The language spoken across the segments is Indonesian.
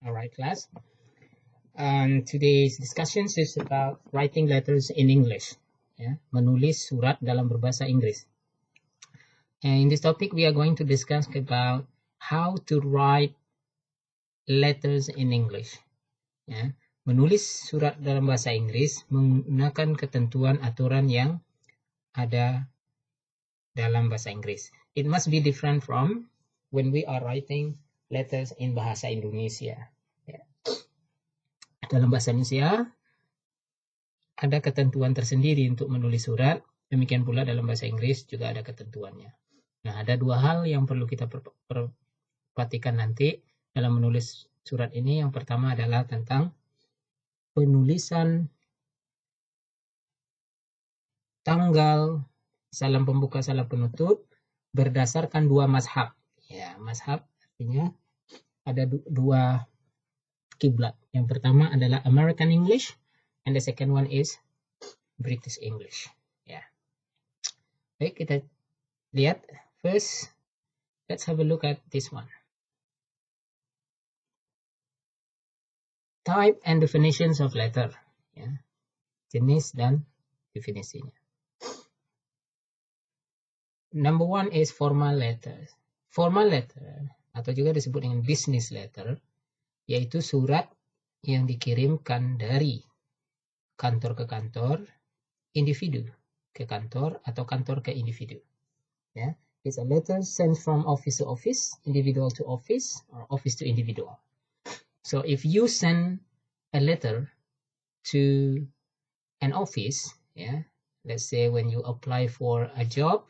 Alright, class. Today's discussion is about writing letters in English. Menulis surat dalam berbahasa Inggris. And in this topic, we are going to discuss about how to write letters in English. Menulis surat dalam bahasa Inggris menggunakan ketentuan aturan yang ada dalam bahasa Inggris. It must be different from when we are writing letters in bahasa Indonesia. Dalam bahasa Indonesia ada ketentuan tersendiri untuk menulis surat, demikian pula dalam bahasa Inggris juga ada ketentuannya. Nah, ada dua hal yang perlu kita perhatikan nanti dalam menulis surat ini. Yang pertama adalah tentang penulisan tanggal, salam pembuka, salam penutup berdasarkan dua mazhab. Mazhab artinya ada dua kiblat. Yang pertama adalah American English and the second one is British English. Baik, kita lihat. First, let's have a look at this one. Type and definitions of letter. Jenis dan definisinya. Number one is formal letters. Formal letter atau juga disebut dengan business letter, yaitu surat yang dikirimkan dari kantor ke kantor, individu ke kantor, atau kantor ke individu. It's a letter sent from office to office, individual to office, or office to individual. So if you send a letter to an office, let's say when you apply for a job,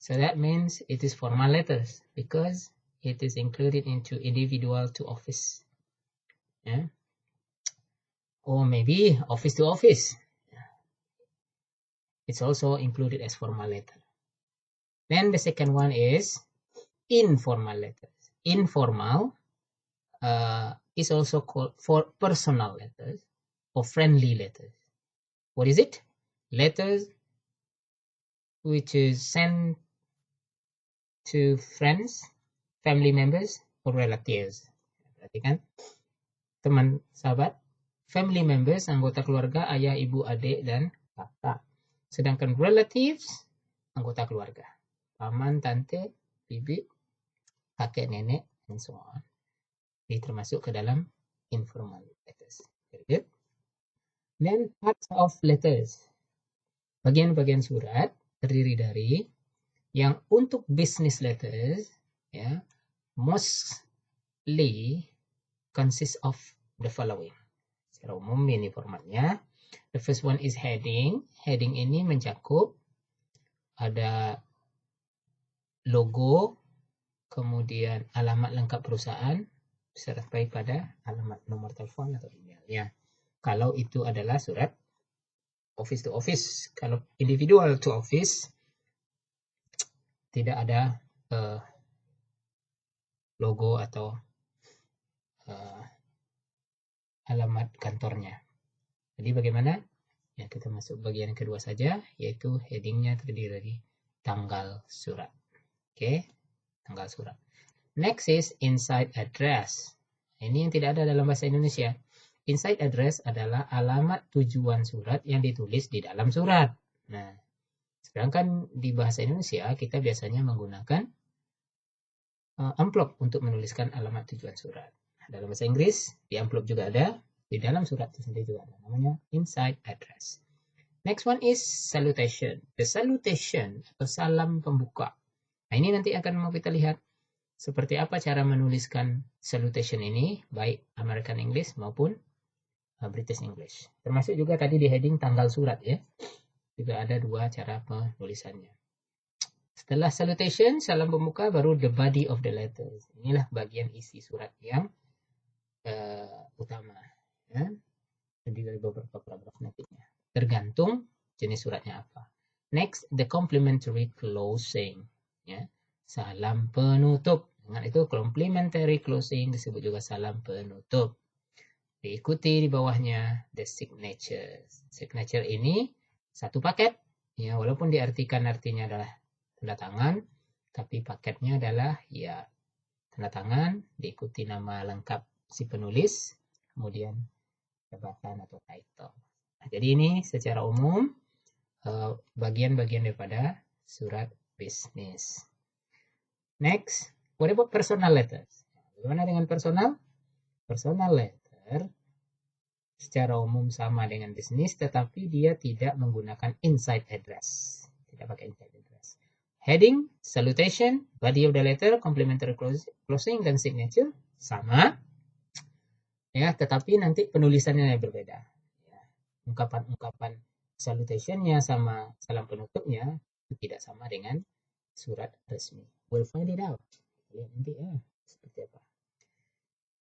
so that means it is formal letters because it is included into individual to office. Or maybe office to office. It's also included as formal letter. Then the second one is informal letters. Informal is also called for personal letters or friendly letters. What is it? Letters which is sent to friends, family members, or relatives. Berarti kan teman, sahabat, family members, anggota keluarga, ayah, ibu, adik, dan kakak. Sedangkan relatives, anggota keluarga, paman, tante, bibi, kakek, nenek, and so on. Ini termasuk ke dalam informal letters. Very good. Then parts of letters. Bagian-bagian surat terdiri dari yang untuk business letters, mostly consist of the following. Secara umum ini formatnya. The first one is heading. Heading ini mencakup ada logo, kemudian alamat lengkap perusahaan, serta pada alamat nomor telepon atau emailnya. Kalau itu adalah surat office to office. Kalau individual to office, tidak ada logo atau alamat kantornya. Jadi bagaimana? Kita masuk bagian kedua saja, yaitu headingnya terdiri dari tanggal surat. Tanggal surat. Next is inside address. Ini yang tidak ada dalam bahasa Indonesia. Inside address adalah alamat tujuan surat yang ditulis di dalam surat. Nah, sedangkan di bahasa Indonesia kita biasanya menggunakan amplop untuk menuliskan alamat tujuan surat. Dalam bahasa Inggris, di amplop juga ada, di dalam surat itu sendiri juga ada. Namanya inside address. Next one is salutation. The salutation atau salam pembuka. Nah, ini nanti akan mau kita lihat seperti apa cara menuliskan salutation ini, baik American English maupun British English. Termasuk juga tadi di heading tanggal surat juga ada dua cara penulisannya. Setelah salutation, salam pembuka, baru the body of the letters. Inilah bagian isi surat yang utama. Terdiri dari beberapa paragraf nantinya. Tergantung jenis suratnya apa. Next, the complimentary closing. Salam penutup. Dengan itu complimentary closing disebut juga salam penutup. Diikuti di bawahnya the signature. Signature ini satu paket. Walaupun diartikan artinya adalah tanda tangan, tapi paketnya adalah tanda tangan diikuti nama lengkap si penulis, kemudian jabatan atau title. Nah, jadi ini secara umum bagian-bagian daripada surat bisnis. Next, what about personal letters? Bagaimana dengan personal? Personal letter secara umum sama dengan bisnis, tetapi dia tidak menggunakan inside address. Tidak pakai inside address. Heading, salutation, body of the letter, complimentary closing, dan signature sama. Ya, tetapi nanti penulisannya yang berbeda. Ya, ungkapan-ungkapan salutationnya sama salam penutupnya itu tidak sama dengan surat resmi. We'll find it out. Lihat nanti ya seperti apa.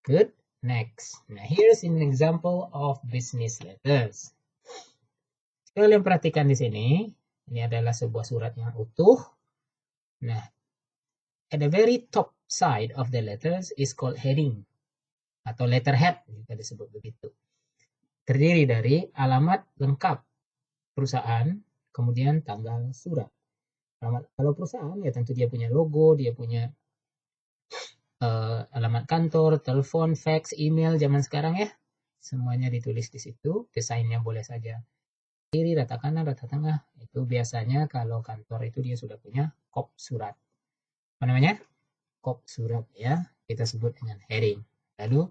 Good. Next. Nah, here's an example of business letters. Kalian perhatikan di sini. Ini adalah sebuah surat yang utuh. Nah, at the very top side of the letters is called heading atau letterhead jika disebut begitu. Terdiri dari alamat lengkap perusahaan, kemudian tanggal surat. Kalau perusahaan ya tentu dia punya logo, dia punya alamat kantor, telepon, fax, email zaman sekarang ya. Semuanya ditulis di situ. Desainnya boleh saja kiri, rata kanan, rata tengah. Itu biasanya kalau kantor itu dia sudah punya kop surat. Apa namanya? Kop surat ya. Kita sebut dengan heading. Lalu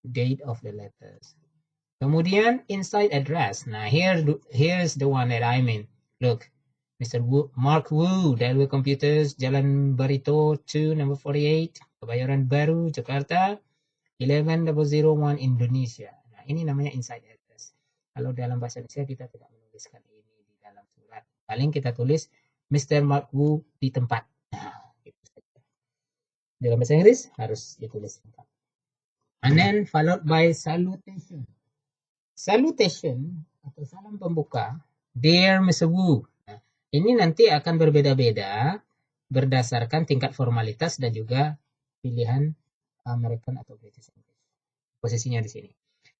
date of the letters. Kemudian inside address. Nah, here's the one that I mean. Look. Mr. Mark Wu, Dell Computers, Jalan Barito 2, number 48, Kebayoran Baru, Jakarta, 11001 Indonesia. Nah, ini namanya inside address. Kalau dalam bahasa Indonesia kita tidak menuliskan ini di dalam surat. Paling kita tulis Mr. Mark Wu di tempat. Nah, gitu saja. Dalam bahasa Inggris harus ditulis tempat. And then followed by salutation. Salutation atau salam pembuka. Dear Mr. Wu. Ini nanti akan berbeda-beda berdasarkan tingkat formalitas dan juga pilihan American atau British English. Posisinya di sini.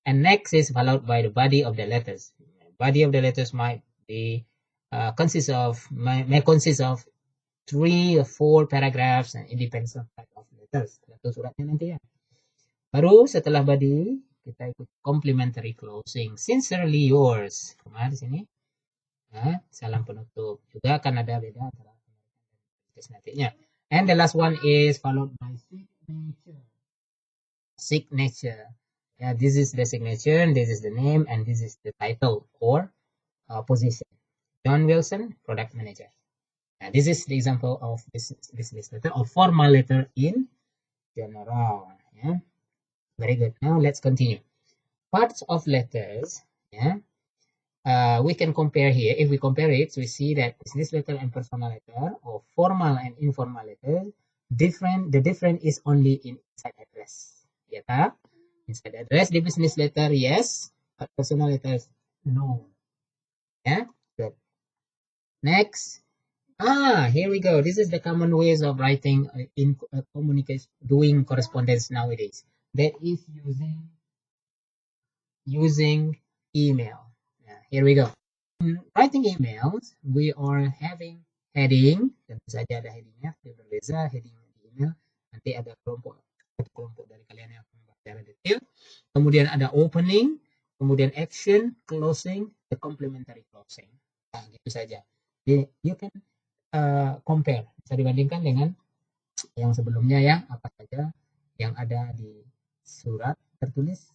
And next is followed by the body of the letters. Body of the letters might be may consist of 3 or 4 paragraphs, and it depends on type of letters. Itu suratnya nanti ya. Baru setelah body kita ikut complimentary closing. Sincerely yours. Kemana di sini? Nah, salam penutup juga akan ada beda antara nantinya. And the last one is followed by signature. Signature. Yeah, this is the signature, this is the name, and this is the title or position. John Wilson, product manager. Now, this is the example of business letter or formal letter in general. Yeah, very good. Now let's continue. Parts of letters. Yeah. We can compare here. If we compare it, we see that business letter and personal letter, or formal and informal letter, the difference is only in inside address. Ya tak? Inside address di business letter yes, but personal letters no. Yeah, good. Next. Here we go. This is the common ways of writing in communication, doing correspondence nowadays. That is using email. Here we go. Writing emails, we are having heading, tentu saja ada headingnya, berbeza heading di email. Nanti ada kelompok dari kalian yang akan membahas secara detail. Kemudian ada opening, kemudian action, closing, the complementary closing. Nah, gitu saja. Jadi, you can compare, bisa dibandingkan dengan yang sebelumnya ya, apa saja yang ada di surat tertulis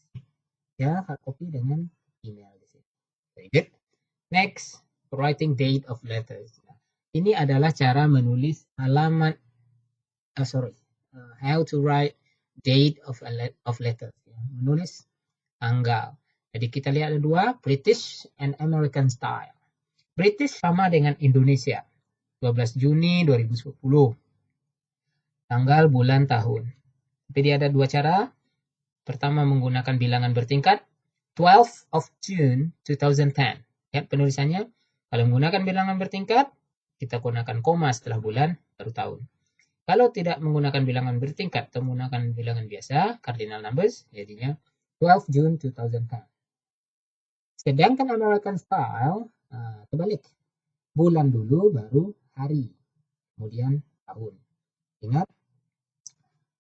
ya, hard copy dengan email. Very good. Next, writing date of letters. Ini adalah cara menulis alamat. How to write date of letters. Menulis tanggal. Jadi kita lihat ada dua, British and American style. British sama dengan Indonesia. 12 Juni 2010. Tanggal, bulan, tahun. Jadi ada dua cara. Pertama menggunakan bilangan bertingkat. 12th of June 2010. Ya, penulisannya kalau menggunakan bilangan bertingkat, kita gunakan koma setelah bulan baru tahun. Kalau tidak menggunakan bilangan bertingkat, atau menggunakan bilangan biasa, cardinal numbers, jadinya 12 June 2010. Sedangkan American style, terbalik. Bulan dulu, baru hari, kemudian tahun. Ingat,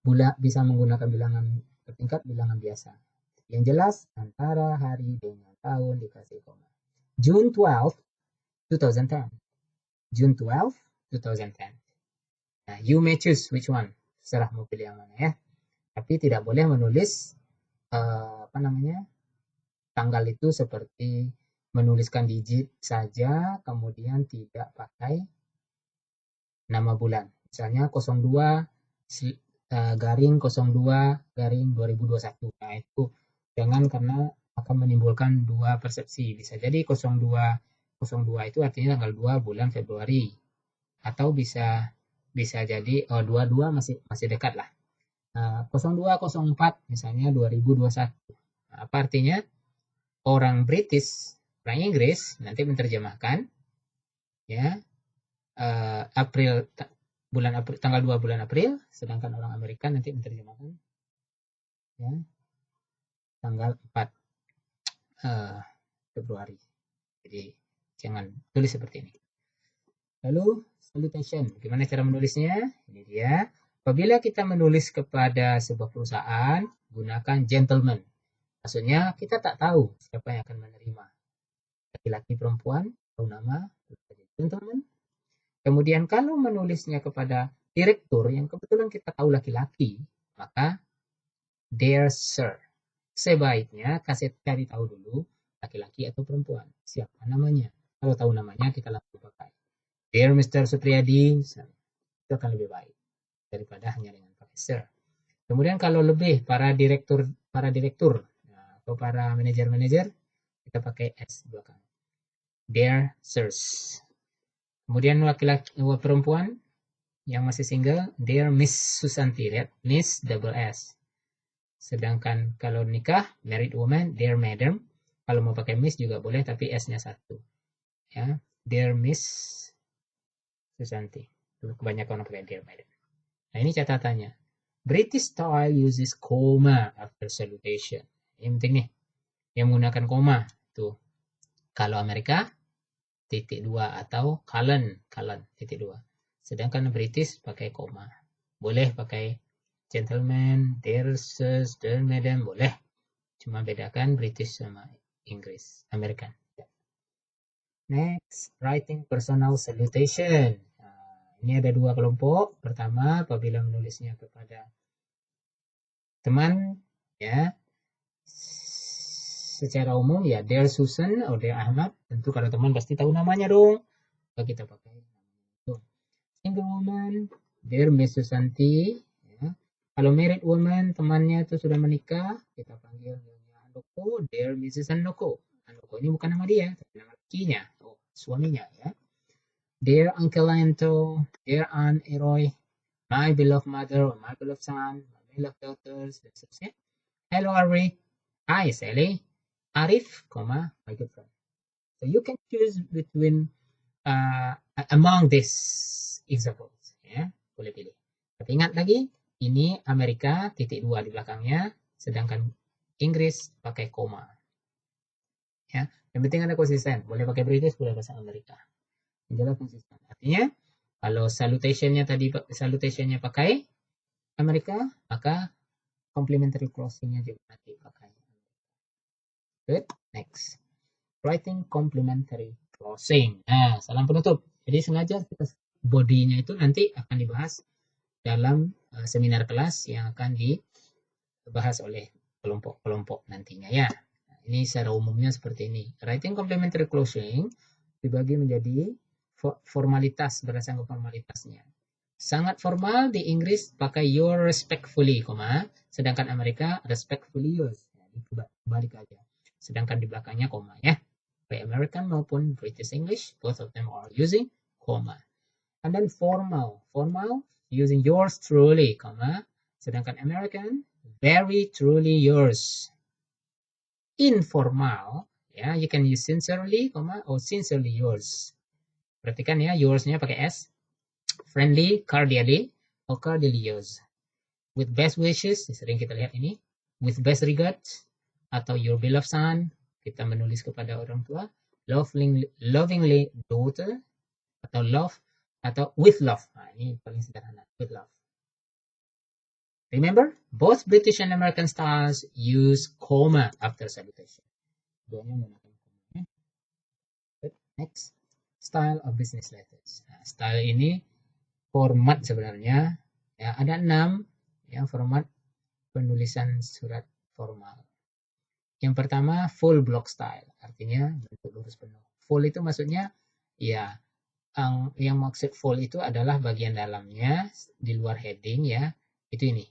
bulan bisa menggunakan bilangan bertingkat bilangan biasa. Yang jelas antara hari dengan tahun dikasih koma. June 12, 2010. June 12, 2010. Nah, you may choose which one. Serah mau pilih yang mana ya. Tapi tidak boleh menulis tanggal itu seperti menuliskan digit saja, kemudian tidak pakai nama bulan. Misalnya 02 garing 02 garing 2021. Nah, itu jangan, karena akan menimbulkan dua persepsi. Bisa jadi 02 itu artinya tanggal 2 bulan Februari. Atau bisa jadi 22 masih dekat lah. 0204 misalnya 2021. Nah, apa artinya? Orang British, orang Inggris nanti menerjemahkan ya tanggal 2 bulan April, sedangkan orang Amerika nanti menerjemahkan ya tanggal 4 Februari. Jadi jangan tulis seperti ini. Lalu salutation, gimana cara menulisnya? Ini dia. Apabila kita menulis kepada sebuah perusahaan, gunakan gentleman. Maksudnya kita tak tahu siapa yang akan menerima. Laki-laki, perempuan, tahu nama, gentleman. Kemudian kalau menulisnya kepada direktur yang kebetulan kita tahu laki-laki, maka dear sir. Sebaiknya cari tahu dulu laki-laki atau perempuan, siapa namanya. Kalau tahu namanya kita langsung pakai dear Mr. Supriyadi, itu akan lebih baik daripada hanya dengan pakai sir. Kemudian kalau lebih para direktur atau para manajer, kita pakai S belakang. Dear sirs. Kemudian laki-laki perempuan yang masih single, dear Miss Susanti, lihat Miss double S. Sedangkan kalau nikah, married woman, dear madam. Kalau mau pakai Miss juga boleh, tapi S-nya satu. Ya, dear Miss Susanti. Kebanyakan orang pakai dear madam. Nah, ini catatannya. British style uses comma after salutation. Ini penting nih, yang menggunakan koma. Tuh. Kalau Amerika, titik 2 atau colon, titik 2. Sedangkan British pakai koma. Boleh pakai gentleman, dear sirs, dear madam, boleh. Cuma bedakan British sama Inggris, American. Next, writing personal salutation. Ini ada dua kelompok. Pertama, apabila menulisnya kepada teman, ya, secara umum ya dear Susan atau dear Ahmad. Tentu kalau teman pasti tahu namanya dong. Kalau kita pakai single woman, dear Miss Susanti. Ya. Kalau married woman, temannya itu sudah menikah, kita panggil Handoko, dear Mrs. Handoko. Handoko ini bukan nama dia, tapi nama lakinya, suaminya ya. Dear Uncle Anto, dear Aunt Eroy, my beloved mother, my beloved son, my beloved daughters, dan seterusnya. Hello Ari, hi Sally, Arif, my good friend. So you can choose between among these examples, ya, boleh pilih. Tapi ingat lagi, ini Amerika titik 2 di belakangnya, sedangkan Inggris pakai koma. Ya, yang penting ada konsisten. Boleh pakai British, boleh bahasa Amerika. Jelas konsisten. Artinya kalau salutationnya pakai Amerika, maka complementary closingnya juga nanti pakai. Good. Next, writing complementary closing. Nah, salam penutup. Jadi sengaja kita bodinya itu nanti akan dibahas dalam seminar kelas yang akan dibahas oleh kelompok-kelompok nantinya ya. Nah, ini secara umumnya seperti ini. Writing complementary closing dibagi menjadi formalitas berdasarkan formalitasnya. Sangat formal di Inggris pakai your respectfully, sedangkan Amerika respectfully yours. Balik aja. Sedangkan di belakangnya koma ya. Baik American maupun British English, both of them are using comma. And then formal using yours truly, sedangkan American very truly yours. Informal, ya, you can use sincerely, or sincerely yours. Perhatikan ya, yours-nya pakai S. Friendly, cordially, or cordially yours. With best wishes, sering kita lihat ini. With best regards, atau your beloved son, kita menulis kepada orang tua. Lovingly daughter, atau love, atau with love. Nah, ini paling sederhana, with love. Remember, both British and American styles use comma after salutation. Keduanya menggunakan comma. Next, style of business letters. Nah, style ini format sebenarnya ya ada 6 ya format penulisan surat formal. Yang pertama full block style, artinya bentuk lurus penuh. Full itu maksudnya ya yang maksud full itu adalah bagian dalamnya di luar heading ya. Itu ini.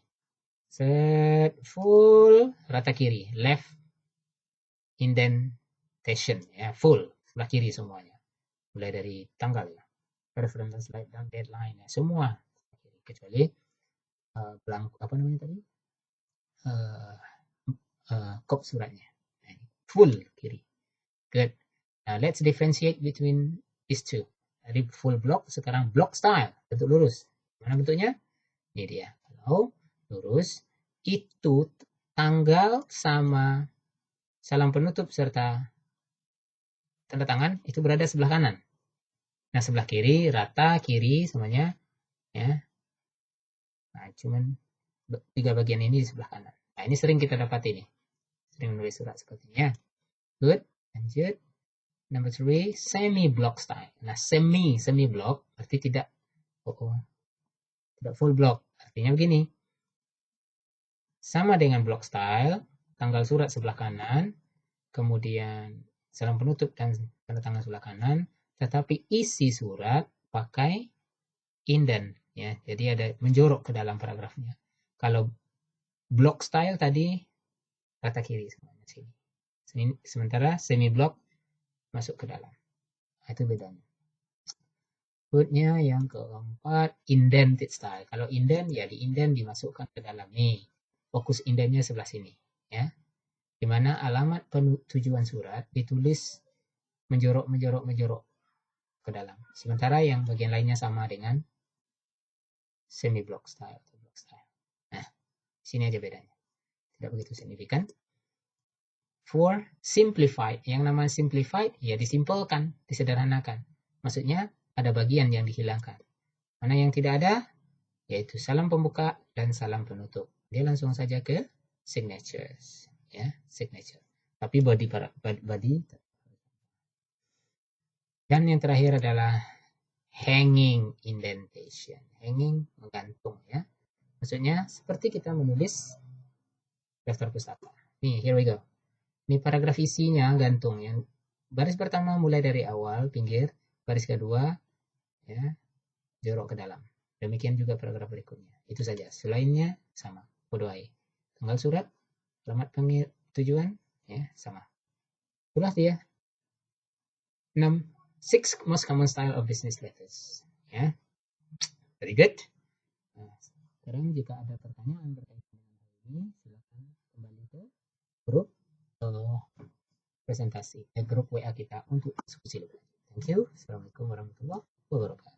Set full rata kiri, left indentation ya, full sebelah kiri semuanya. Mulai dari tanggal ya. Reference slide dan deadline ya, semua kecuali blank apa namanya tadi? Kop suratnya. Full kiri. Good. Now let's differentiate between these two. Tadi full block, sekarang block style, bentuk lurus. Mana bentuknya? Ini dia. Kalau lurus itu tanggal sama salam penutup serta tanda tangan itu berada sebelah kanan. Nah, sebelah kiri rata, kiri semuanya ya. Nah, cuman 3 bagian ini di sebelah kanan. Nah, ini sering kita dapat ini. Sering menulis surat seperti ini ya. Good. Lanjut. Number 3, semi block style. Nah, semi block berarti tidak tidak full block. Artinya begini. Sama dengan block style, tanggal surat sebelah kanan, kemudian salam penutup dan tanda tangan sebelah kanan, tetapi isi surat pakai indent ya. Jadi ada menjorok ke dalam paragrafnya. Kalau block style tadi rata kiri semuanya sini. Sementara semi block masuk ke dalam. Itu bedanya. Berikutnya yang keempat, indented style. Kalau indent ya di indent dimasukkan ke dalam nih. Fokus indentnya sebelah sini ya. Di mana alamat tujuan surat ditulis menjorok ke dalam. Sementara yang bagian lainnya sama dengan semi block style atau block style. Nah, sini aja bedanya. Tidak begitu signifikan. 4, simplified. Yang namanya simplified ya disimpelkan, disederhanakan. Maksudnya ada bagian yang dihilangkan. Mana yang tidak ada yaitu salam pembuka dan salam penutup. Dia langsung saja ke signatures ya, signature. Tapi body dan yang terakhir adalah hanging indentation. Hanging menggantung ya. Maksudnya seperti kita menulis daftar pustaka. Nih, here we go. Ini paragraf isinya gantung ya. Baris pertama mulai dari awal pinggir, baris kedua ya jorok ke dalam. Demikian juga paragraf berikutnya. Itu saja. Selainnya sama. Kodoai. Tanggal surat, alamat tujuan ya sama. Itulah dia 6 most common style of business letters ya. Very good. Nah, sekarang jika ada pertanyaan berkaitan dengan hal ini silakan kembali ke grup presentasi grup WA kita untuk diskusi lebih lanjut. Thank you. Assalamualaikum warahmatullahi wabarakatuh.